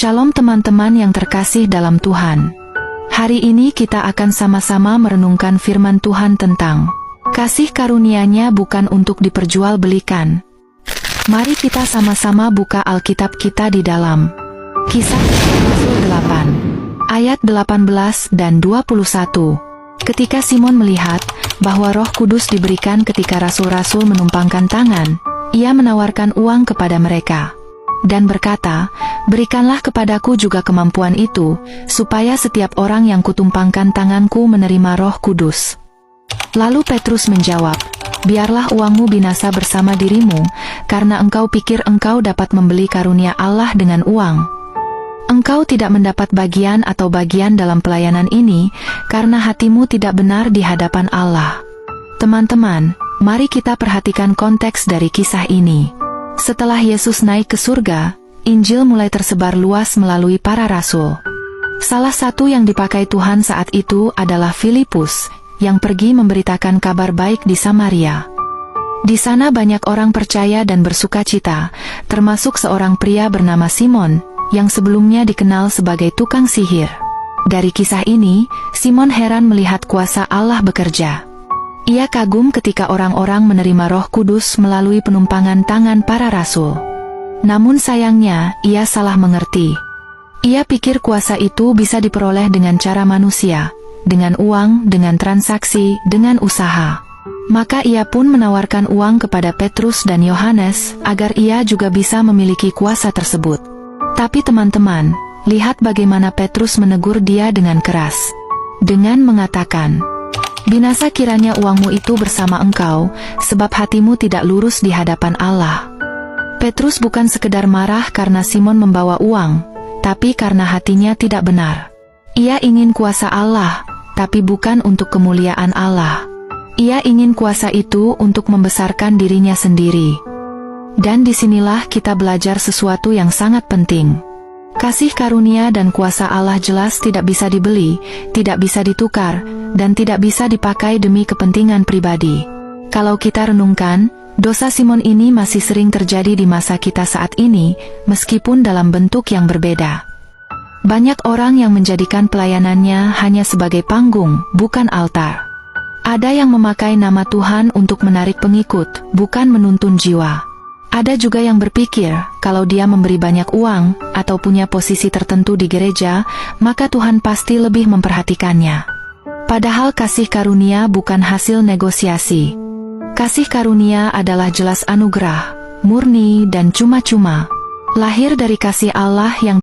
Shalom teman-teman yang terkasih dalam Tuhan. Hari ini kita akan sama-sama merenungkan firman Tuhan tentang kasih karunia-Nya bukan untuk diperjualbelikan. Mari kita sama-sama buka Alkitab kita di dalam Kisah Rasul 8, ayat 18 dan 21. Ketika Simon melihat bahwa Roh Kudus diberikan ketika rasul-rasul menumpangkan tangan, ia menawarkan uang kepada mereka dan berkata, "Berikanlah kepadaku juga kemampuan itu, supaya setiap orang yang kutumpangkan tanganku menerima Roh Kudus." Lalu Petrus menjawab, "Biarlah uangmu binasa bersama dirimu, karena engkau pikir engkau dapat membeli karunia Allah dengan uang. Engkau tidak mendapat bagian atau bagian dalam pelayanan ini, karena hatimu tidak benar di hadapan Allah." Teman-teman, mari kita perhatikan konteks dari kisah ini. Setelah Yesus naik ke surga, Injil mulai tersebar luas melalui para rasul. Salah satu yang dipakai Tuhan saat itu adalah Filipus, yang pergi memberitakan kabar baik di Samaria. Di sana banyak orang percaya dan bersukacita, termasuk seorang pria bernama Simon, yang sebelumnya dikenal sebagai tukang sihir. Dari kisah ini, Simon heran melihat kuasa Allah bekerja. Ia kagum ketika orang-orang menerima Roh Kudus melalui penumpangan tangan para rasul. Namun sayangnya, ia salah mengerti. Ia pikir kuasa itu bisa diperoleh dengan cara manusia, dengan uang, dengan transaksi, dengan usaha. Maka ia pun menawarkan uang kepada Petrus dan Yohanes, agar ia juga bisa memiliki kuasa tersebut. Tapi teman-teman, lihat bagaimana Petrus menegur dia dengan keras. Dengan mengatakan, "Binasa kiranya uangmu itu bersama engkau, sebab hatimu tidak lurus di hadapan Allah." Petrus bukan sekedar marah karena Simon membawa uang, tapi karena hatinya tidak benar. Ia ingin kuasa Allah, tapi bukan untuk kemuliaan Allah. Ia ingin kuasa itu untuk membesarkan dirinya sendiri. Dan disinilah kita belajar sesuatu yang sangat penting. Kasih karunia dan kuasa Allah jelas tidak bisa dibeli, tidak bisa ditukar, dan tidak bisa dipakai demi kepentingan pribadi. Kalau kita renungkan, dosa Simon ini masih sering terjadi di masa kita saat ini, meskipun dalam bentuk yang berbeda. Banyak orang yang menjadikan pelayanannya hanya sebagai panggung, bukan altar. Ada yang memakai nama Tuhan untuk menarik pengikut, bukan menuntun jiwa. Ada juga yang berpikir, kalau dia memberi banyak uang, atau punya posisi tertentu di gereja, maka Tuhan pasti lebih memperhatikannya. Padahal kasih karunia bukan hasil negosiasi. Kasih karunia adalah jelas anugerah, murni dan cuma-cuma. Lahir dari kasih Allah yang